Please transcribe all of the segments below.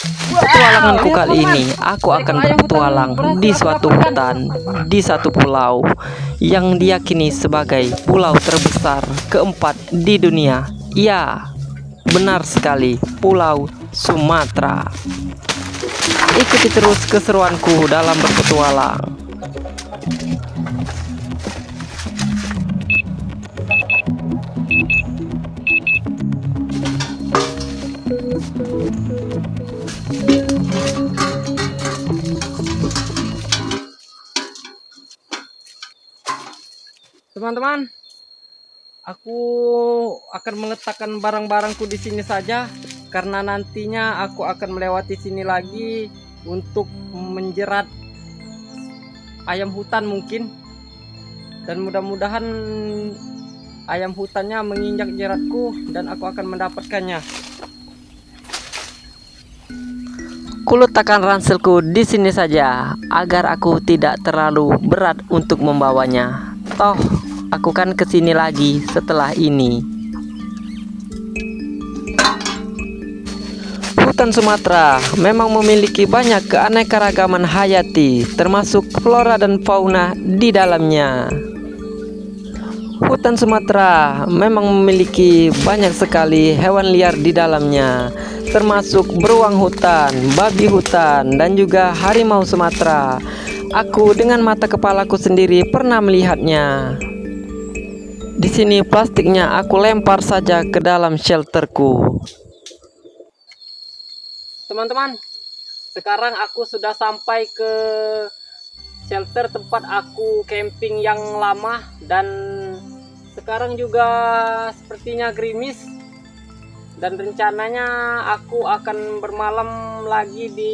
Petualanganku kali ini, aku akan berpetualang di suatu hutan, di satu pulau yang diyakini sebagai pulau terbesar keempat di dunia. Ya, benar sekali, Pulau Sumatera. Ikuti terus keseruanku dalam berpetualang. Teman-teman, aku akan meletakkan barang-barangku di sini saja karena nantinya aku akan melewati sini lagi untuk menjerat ayam hutan mungkin, dan mudah-mudahan ayam hutannya menginjak jeratku dan aku akan mendapatkannya. Kuletakkan ranselku di sini saja agar aku tidak terlalu berat untuk membawanya. Toh, aku kan kesini lagi setelah ini. Hutan Sumatera memang memiliki banyak keanekaragaman hayati, termasuk flora dan fauna di dalamnya. Hutan Sumatera memang memiliki banyak sekali hewan liar di dalamnya, termasuk beruang hutan, babi hutan, dan juga harimau Sumatera. Aku dengan mata kepalaku sendiri pernah melihatnya. Di sini plastiknya aku lempar saja ke dalam shelterku. Teman-teman, sekarang aku sudah sampai ke shelter tempat aku camping yang lama, dan sekarang juga sepertinya gerimis, dan rencananya aku akan bermalam lagi di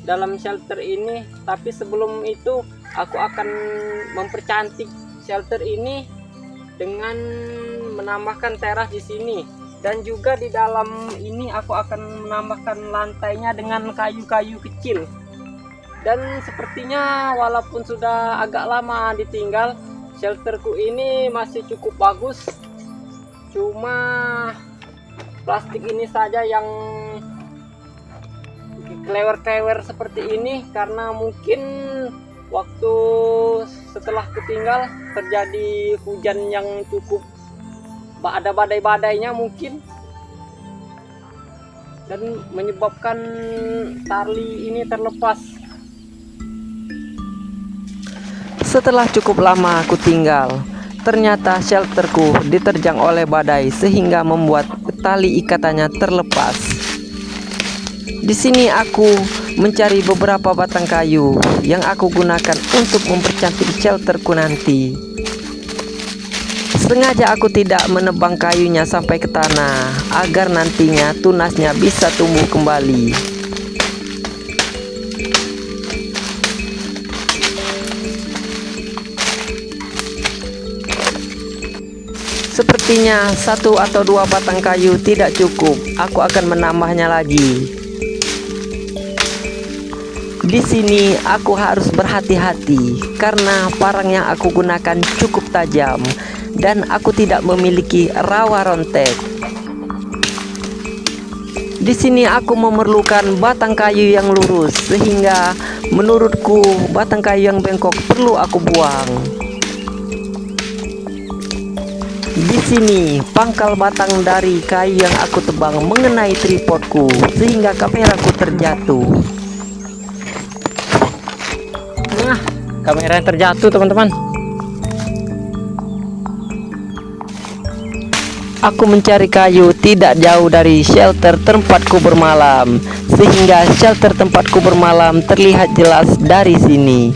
dalam shelter ini. Tapi sebelum itu aku akan mempercantik shelter ini dengan menambahkan teras di sini, dan juga di dalam ini aku akan menambahkan lantainya dengan kayu-kayu kecil. Dan sepertinya walaupun sudah agak lama ditinggal, shelterku ini masih cukup bagus. Cuma plastik ini saja yang klewer-klewer seperti ini karena mungkin waktu setelah ketinggal terjadi hujan yang cukup, ada badai-badainya mungkin, dan menyebabkan tali ini terlepas. Setelah cukup lama aku tinggal, ternyata shelterku diterjang oleh badai sehingga membuat tali ikatannya terlepas. Di sini aku mencari beberapa batang kayu yang aku gunakan untuk mempercantik shelterku nanti. Sengaja aku tidak menebang kayunya sampai ke tanah agar nantinya tunasnya bisa tumbuh kembali. Sepertinya satu atau dua batang kayu tidak cukup. Aku akan menambahnya lagi. Di sini aku harus berhati-hati karena parang yang aku gunakan cukup tajam dan aku tidak memiliki rawa rontek. Di sini aku memerlukan batang kayu yang lurus, sehingga menurutku batang kayu yang bengkok perlu aku buang. Di sini pangkal batang dari kayu yang aku tebang mengenai tripodku sehingga kameraku terjatuh. Nah, kamera yang terjatuh, teman-teman. Aku mencari kayu tidak jauh dari shelter tempatku bermalam, sehingga shelter tempatku bermalam terlihat jelas dari sini.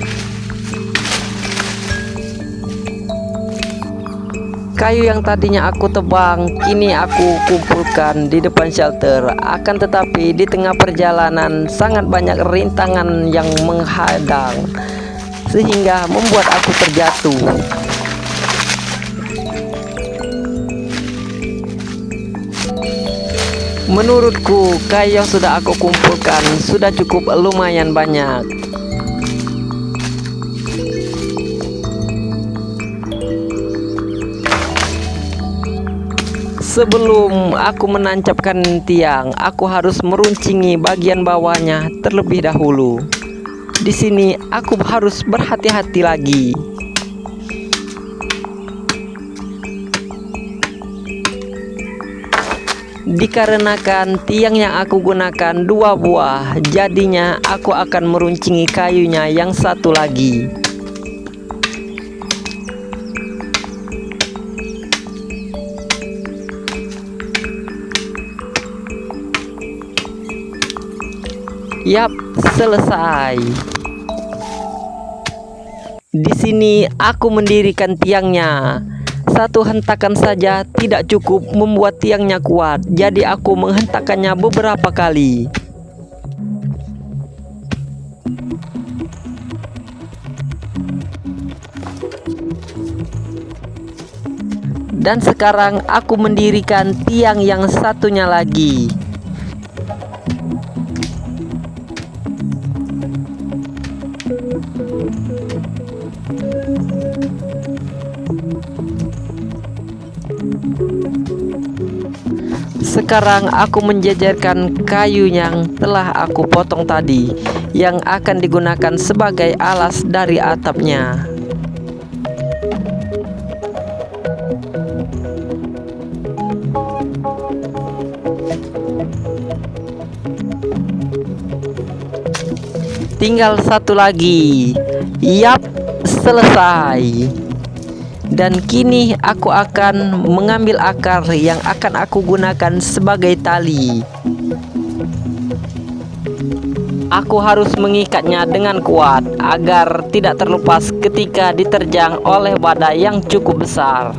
Kayu yang tadinya aku tebang kini aku kumpulkan di depan shelter. Akan tetapi di tengah perjalanan sangat banyak rintangan yang menghadang sehingga membuat aku terjatuh. Menurutku kayu yang sudah aku kumpulkan sudah cukup lumayan banyak. Sebelum aku menancapkan tiang, aku harus meruncingi bagian bawahnya terlebih dahulu. Di sini aku harus berhati-hati lagi. Dikarenakan tiang yang aku gunakan 2 buah, jadinya aku akan meruncingi kayunya yang satu lagi. Yap, selesai. Di sini aku mendirikan tiangnya. Satu hentakan saja tidak cukup membuat tiangnya kuat, jadi aku menghentakkannya beberapa kali. Dan sekarang aku mendirikan tiang yang satunya lagi. Sekarang aku menjajarkan kayu yang telah aku potong tadi, yang akan digunakan sebagai alas dari atapnya. Tinggal satu lagi. Yap, selesai. Dan kini aku akan mengambil akar yang akan aku gunakan sebagai tali. Aku harus mengikatnya dengan kuat agar tidak terlepas ketika diterjang oleh badai yang cukup besar.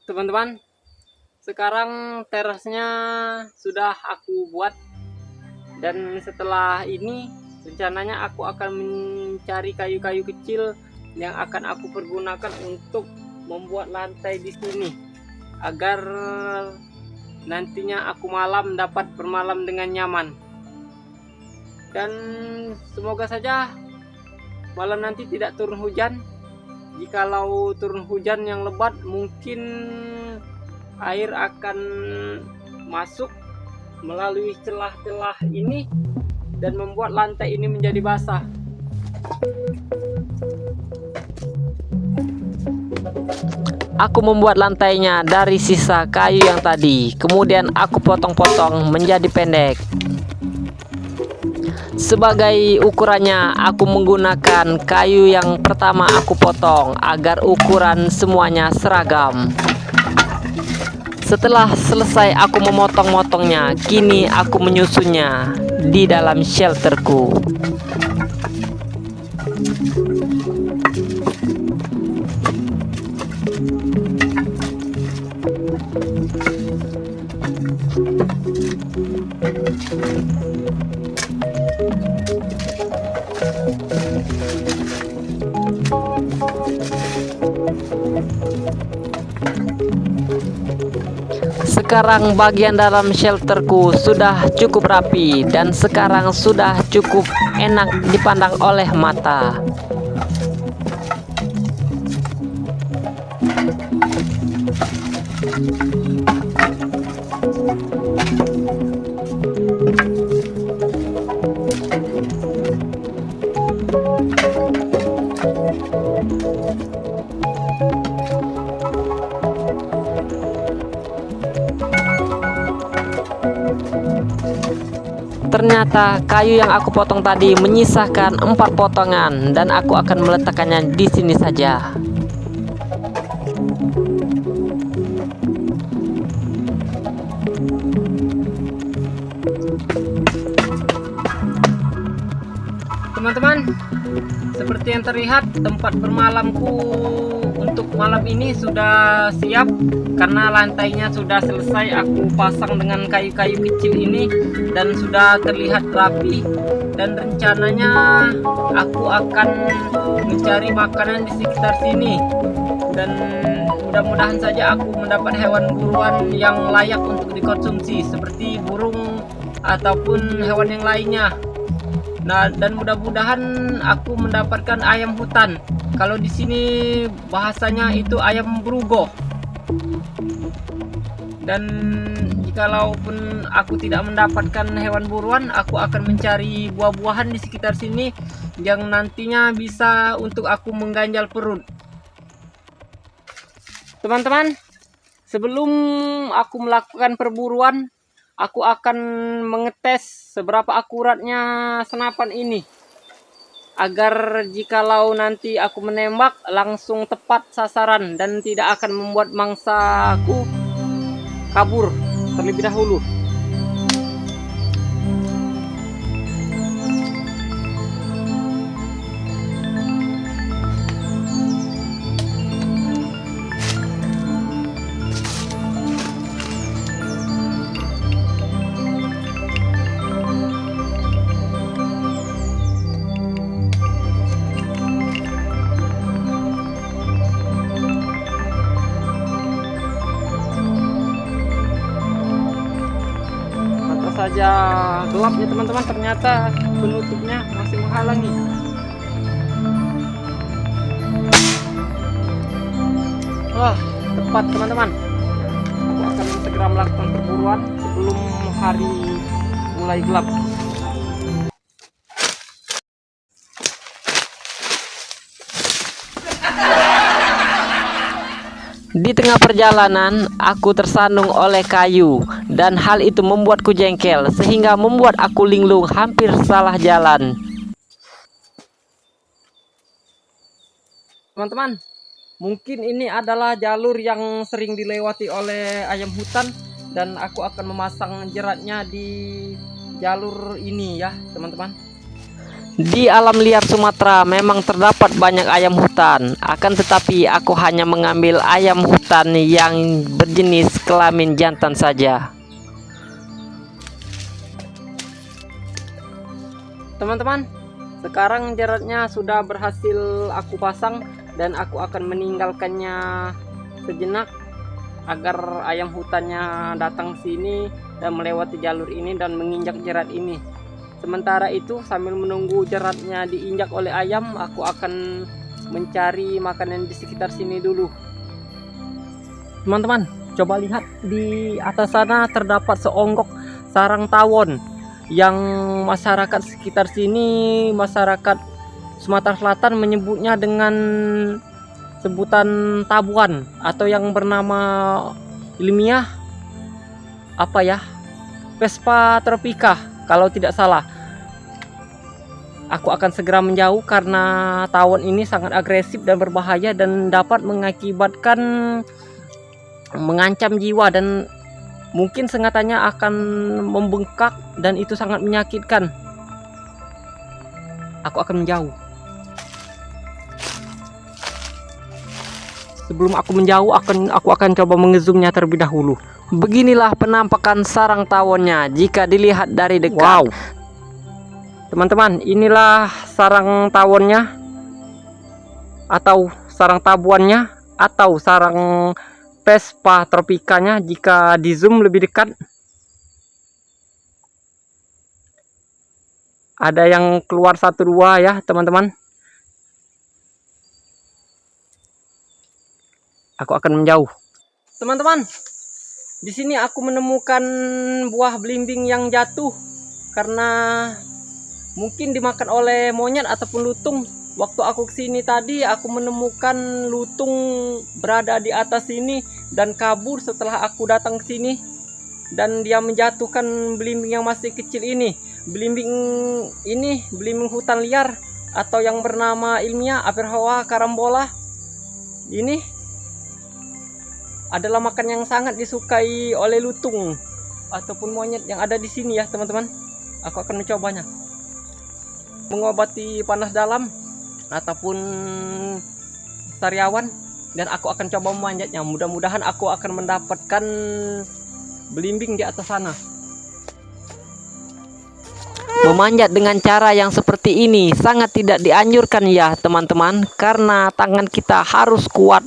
Teman-teman, sekarang terasnya sudah aku buat, dan setelah ini rencananya aku akan mencari kayu-kayu kecil yang akan aku pergunakan untuk membuat lantai di sini agar nantinya aku malam dapat bermalam dengan nyaman. Dan semoga saja malam nanti tidak turun hujan. Jikalau turun hujan yang lebat, mungkin air akan masuk melalui celah-celah ini dan membuat lantai ini menjadi basah. Aku membuat lantainya dari sisa kayu yang tadi, kemudian aku potong-potong menjadi pendek. Sebagai ukurannya, aku menggunakan kayu yang pertama aku potong agar ukuran semuanya seragam. Setelah selesai aku memotong-motongnya, kini aku menyusunnya di dalam shelterku. Sekarang bagian dalam shelterku sudah cukup rapi dan sekarang sudah cukup enak dipandang oleh mata. Ternyata kayu yang aku potong tadi menyisakan 4 potongan dan aku akan meletakkannya di sini saja. Teman-teman, seperti yang terlihat tempat bermalamku untuk malam ini sudah siap karena lantainya sudah selesai aku pasang dengan kayu-kayu kecil ini dan sudah terlihat rapi, dan rencananya aku akan mencari makanan di sekitar sini dan mudah-mudahan saja aku mendapat hewan buruan yang layak untuk dikonsumsi seperti burung ataupun hewan yang lainnya. Nah, dan mudah-mudahan aku mendapatkan ayam hutan. Kalau di sini bahasanya itu ayam brugo. Dan jikalaupun aku tidak mendapatkan hewan buruan, aku akan mencari buah-buahan di sekitar sini yang nantinya bisa untuk aku mengganjal perut. Teman-teman, sebelum aku melakukan perburuan, aku akan mengetes seberapa akuratnya senapan ini, agar jikalau nanti aku menembak langsung tepat sasaran dan tidak akan membuat mangsaku kabur terlebih dahulu. Saja gelapnya teman-teman, ternyata penutupnya masih menghalangi. Wah, tepat teman-teman. Aku akan segera melakukan perburuan sebelum hari mulai gelap. Di tengah perjalanan, aku tersandung oleh kayu dan hal itu membuatku jengkel sehingga membuat aku linglung hampir salah jalan. Teman-teman, mungkin ini adalah jalur yang sering dilewati oleh ayam hutan dan aku akan memasang jeratnya di jalur ini ya, teman-teman. Di alam liar Sumatera memang terdapat banyak ayam hutan, akan tetapi aku hanya mengambil ayam hutan yang berjenis kelamin jantan saja. Teman-teman, sekarang jeratnya sudah berhasil aku pasang dan aku akan meninggalkannya sejenak agar ayam hutannya datang sini dan melewati jalur ini dan menginjak jerat ini. Sementara itu, sambil menunggu jeratnya diinjak oleh ayam, aku akan mencari makanan di sekitar sini dulu. Teman-teman, coba lihat di atas sana terdapat seonggok sarang tawon yang masyarakat sekitar sini, masyarakat Sumatera Selatan menyebutnya dengan sebutan tabuan atau yang bernama ilmiah apa ya? Vespa tropica kalau tidak salah. Aku akan segera menjauh karena tawon ini sangat agresif dan berbahaya dan dapat mengakibatkan mengancam jiwa dan mungkin sengatannya akan membengkak dan itu sangat menyakitkan. Aku akan menjauh. Sebelum aku menjauh, aku akan coba mengezoomnya terlebih dahulu. Beginilah penampakan sarang tawonnya jika dilihat dari dekat. Wow, teman-teman, inilah sarang tawonnya atau sarang tabuannya atau sarang Vespa tropicanya jika di zoom lebih dekat. Ada yang keluar 1-2 ya teman-teman. Aku akan menjauh. Teman-teman, di sini aku menemukan buah belimbing yang jatuh karena mungkin dimakan oleh monyet ataupun lutung. Waktu aku kesini tadi, aku menemukan lutung berada di atas sini dan kabur setelah aku datang ke sini. Dan dia menjatuhkan belimbing yang masih kecil ini. Belimbing ini belimbing hutan liar atau yang bernama ilmiah Aperhoa carambola. Ini adalah makan yang sangat disukai oleh lutung ataupun monyet yang ada di sini ya teman-teman. aku akan mencobanya. Mengobati panas dalam ataupun sariawan, dan aku akan coba memanjatnya. Mudah-mudahan aku akan mendapatkan belimbing di atas sana. Memanjat dengan cara yang seperti ini sangat tidak dianjurkan ya teman-teman, karena tangan kita harus kuat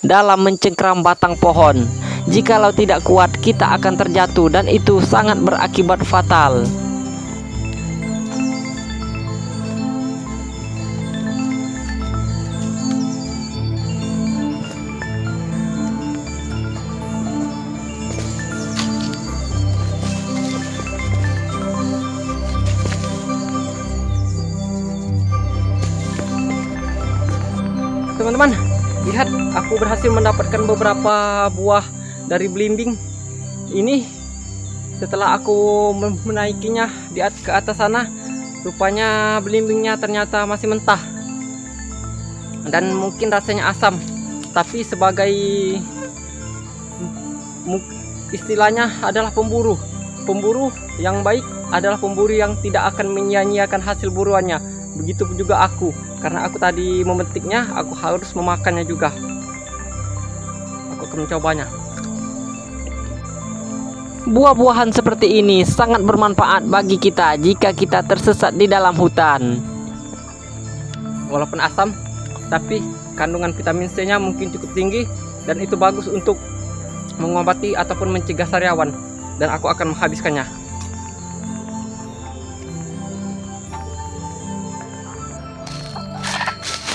dalam mencengkram batang pohon. Jikalau tidak kuat, kita akan terjatuh dan itu sangat berakibat fatal. Teman-teman, lihat, aku berhasil mendapatkan beberapa buah dari belimbing ini. Setelah aku menaikinya ke atas sana, rupanya belimbingnya ternyata masih mentah dan mungkin rasanya asam. Tapi sebagai istilahnya adalah pemburu yang baik adalah pemburu yang tidak akan menyia-nyiakan hasil buruannya. Begitu juga aku, karena aku tadi memetiknya, aku harus memakannya juga. Aku akan mencobanya. Buah-buahan seperti ini sangat bermanfaat bagi kita jika kita tersesat di dalam hutan. Walaupun asam, tapi kandungan vitamin C-nya mungkin cukup tinggi, dan itu bagus untuk mengobati ataupun mencegah sariawan, dan aku akan menghabiskannya.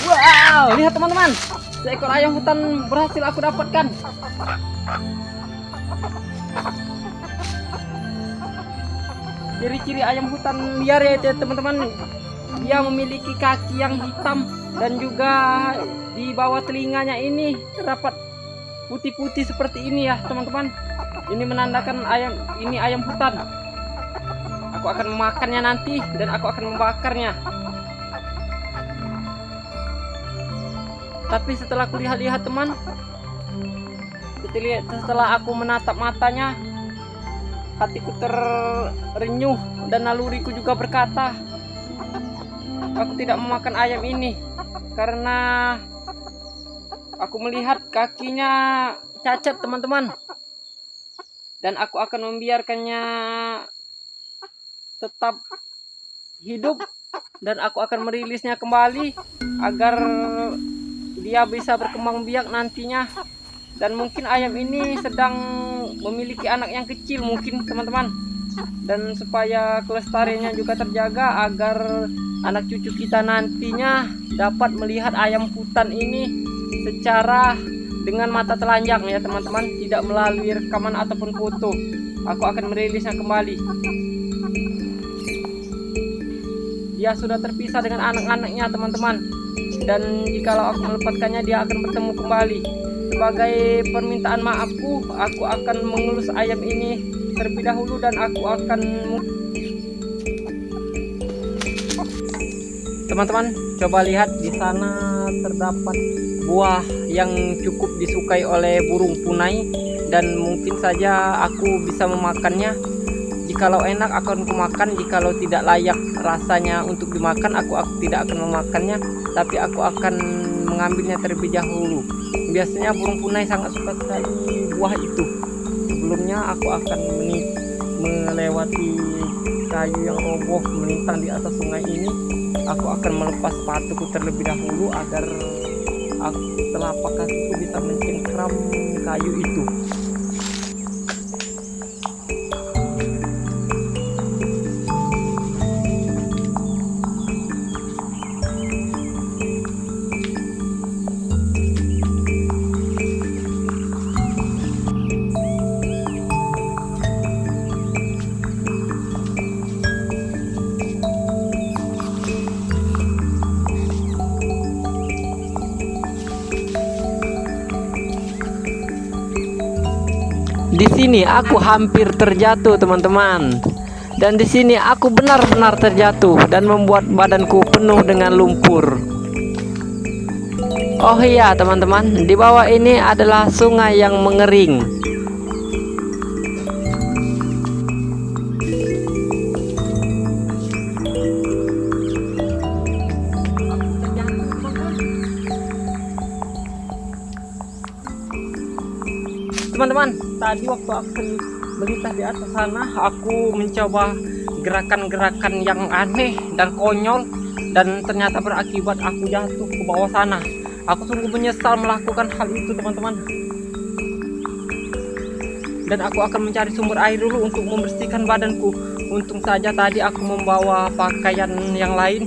Wow, lihat teman-teman, seekor ayam hutan berhasil aku dapatkan. Ciri-ciri ayam hutan liar ya teman-teman, dia memiliki kaki yang hitam dan juga di bawah telinganya ini terdapat putih-putih seperti ini ya teman-teman. Ini menandakan ayam hutan. Aku akan memakannya nanti dan aku akan membakarnya. Tapi setelah aku lihat-lihat teman, setelah aku menatap matanya, hatiku terenyuh dan naluriku juga berkata, aku tidak memakan ayam ini karena aku melihat kakinya cacat teman-teman, dan aku akan membiarkannya tetap hidup dan aku akan merilisnya kembali agar dia bisa berkembang biak nantinya. Dan mungkin ayam ini sedang memiliki anak yang kecil mungkin teman-teman, dan supaya kelestariannya juga terjaga agar anak cucu kita nantinya dapat melihat ayam hutan ini secara dengan mata telanjang ya teman-teman, tidak melalui rekaman ataupun foto. Aku akan merilisnya kembali. Dia sudah terpisah dengan anak-anaknya teman-teman, dan jikalau aku melepaskannya dia akan bertemu kembali. Sebagai permintaan maafku, aku akan mengelus ayam ini terlebih dahulu dan aku akan teman-teman coba lihat, di sana terdapat buah yang cukup disukai oleh burung punai, dan mungkin saja aku bisa memakannya. Jikalau enak akan kumakan, jikalau tidak layak rasanya untuk dimakan, aku tidak akan memakannya, tapi aku akan mengambilnya terlebih dahulu. Biasanya burung punai sangat suka sekali buah itu. Sebelumnya aku akan melewati kayu yang roboh melintang di atas sungai ini. Aku akan melepas sepatuku terlebih dahulu agar telapak kakiku bisa mencengkram kayu itu. Di sini aku hampir terjatuh teman-teman, dan di sini aku benar-benar terjatuh dan membuat badanku penuh dengan lumpur. Oh iya teman-teman, di bawah ini adalah sungai yang mengering. teman-teman, tadi waktu aku melintas di atas sana, aku mencoba gerakan-gerakan yang aneh dan konyol, dan ternyata berakibat aku jatuh ke bawah sana. Aku sungguh menyesal melakukan hal itu, teman-teman. Dan aku akan mencari sumber air dulu untuk membersihkan badanku. Untung saja tadi aku membawa pakaian yang lain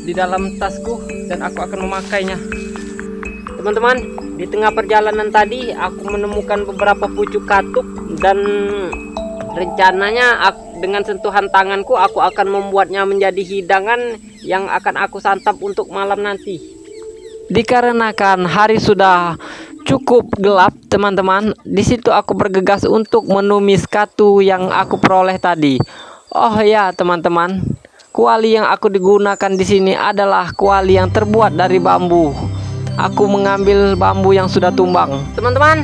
di dalam tasku dan aku akan memakainya. Teman-teman, di tengah perjalanan tadi aku menemukan beberapa pucuk katuk, dan rencananya dengan sentuhan tanganku aku akan membuatnya menjadi hidangan yang akan aku santap untuk malam nanti. Dikarenakan hari sudah cukup gelap, teman-teman, di situ aku bergegas untuk menumis katu yang aku peroleh tadi. Oh ya, teman-teman, kuali yang aku digunakan di sini adalah kuali yang terbuat dari bambu. Aku mengambil bambu yang sudah tumbang. Teman-teman,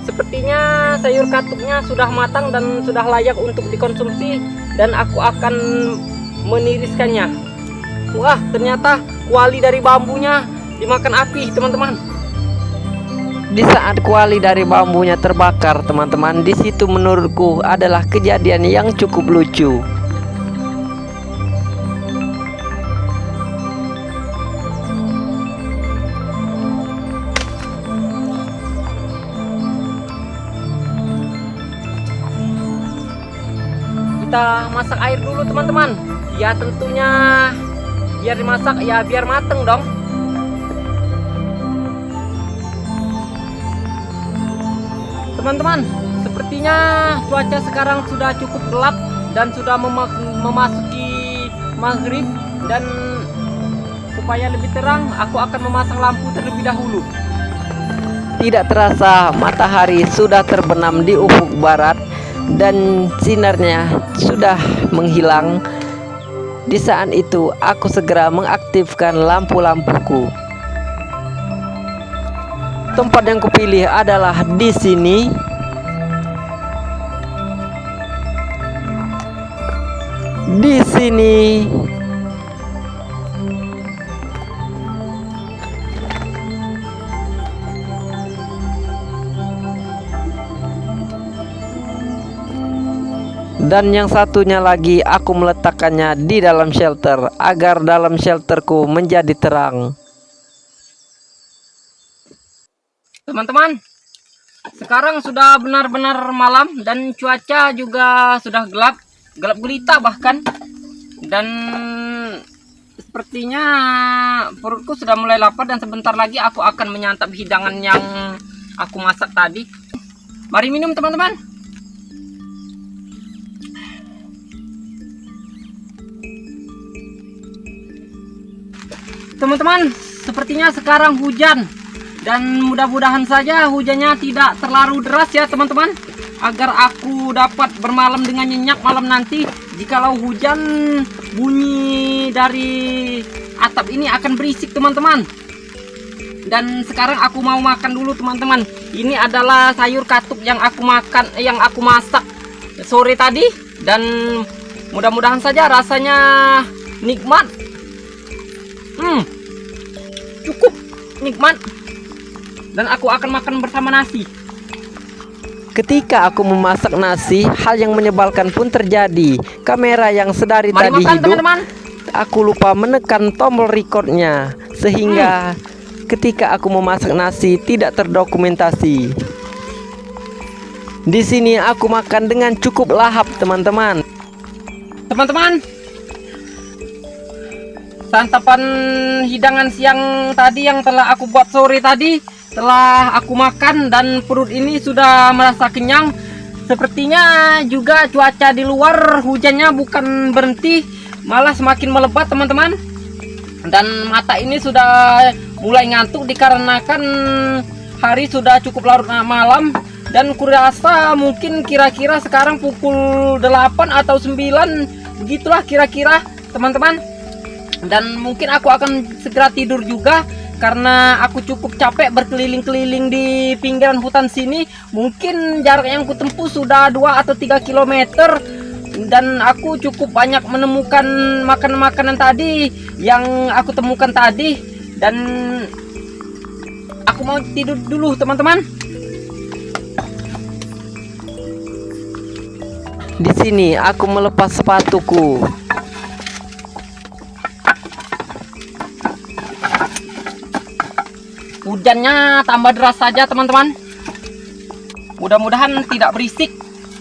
sepertinya sayur katuknya sudah matang dan sudah layak untuk dikonsumsi, dan aku akan meniriskannya. Wah, ternyata kuali dari bambunya dimakan api, teman-teman. Di saat kuali dari bambunya terbakar, teman-teman, di situ menurutku adalah kejadian yang cukup lucu. Kita masak air dulu, teman-teman. Ya tentunya biar dimasak ya biar mateng dong. Teman-teman, sepertinya cuaca sekarang sudah cukup gelap dan sudah memasuki maghrib, dan supaya lebih terang aku akan memasang lampu terlebih dahulu. Tidak terasa matahari sudah terbenam di ufuk barat dan sinarnya sudah menghilang. Di saat itu aku segera mengaktifkan lampu-lampuku. Tempat yang kupilih adalah di sini. Di sini. Dan yang satunya lagi aku meletakkannya di dalam shelter agar dalam shelterku menjadi terang. Teman-teman, sekarang sudah benar-benar malam dan cuaca juga sudah gelap gulita bahkan, dan sepertinya perutku sudah mulai lapar dan sebentar lagi aku akan menyantap hidangan yang aku masak tadi. Mari minum, teman-teman. Teman-teman, sepertinya sekarang hujan. Dan mudah-mudahan saja hujannya tidak terlalu deras ya, teman-teman, agar aku dapat bermalam dengan nyenyak malam nanti. Jikalau hujan, bunyi dari atap ini akan berisik, teman-teman. Dan sekarang aku mau makan dulu, teman-teman. Ini adalah sayur katuk yang aku masak sore tadi, dan mudah-mudahan saja rasanya nikmat. Cukup nikmat. Dan aku akan makan bersama nasi. Ketika aku memasak nasi, hal yang menyebalkan pun terjadi. Kamera yang sedari Mari tadi makan, hidup, teman-teman. aku lupa menekan tombol recordnya, sehingga ketika aku memasak nasi tidak terdokumentasi. Di sini aku makan dengan cukup lahap, teman-teman. Teman-teman, santapan hidangan siang tadi yang telah aku buat sore tadi telah aku makan, dan perut ini sudah merasa kenyang. Sepertinya juga cuaca di luar hujannya bukan berhenti, malah semakin melebat, teman-teman. Dan mata ini sudah mulai ngantuk dikarenakan hari sudah cukup larut malam, dan kurasa mungkin kira-kira sekarang pukul 8 atau 9, begitulah kira-kira, teman-teman. Dan mungkin aku akan segera tidur juga, karena aku cukup capek berkeliling-keliling di pinggiran hutan sini. Mungkin jarak yang kutempuh sudah 2 atau 3 km, dan aku cukup banyak menemukan makanan-makanan tadi yang aku temukan tadi. Dan aku mau tidur dulu, teman-teman. Di sini aku melepas sepatuku. Hujannya tambah deras saja teman-teman. Mudah-mudahan tidak berisik.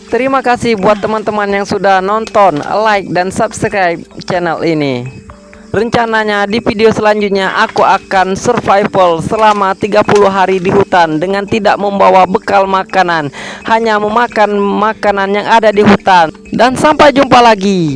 Terima kasih buat teman-teman yang sudah nonton, like, dan subscribe channel ini. Rencananya di video selanjutnya aku akan survival selama 30 hari di hutan dengan tidak membawa bekal makanan, hanya memakan makanan yang ada di hutan. Dan sampai jumpa lagi.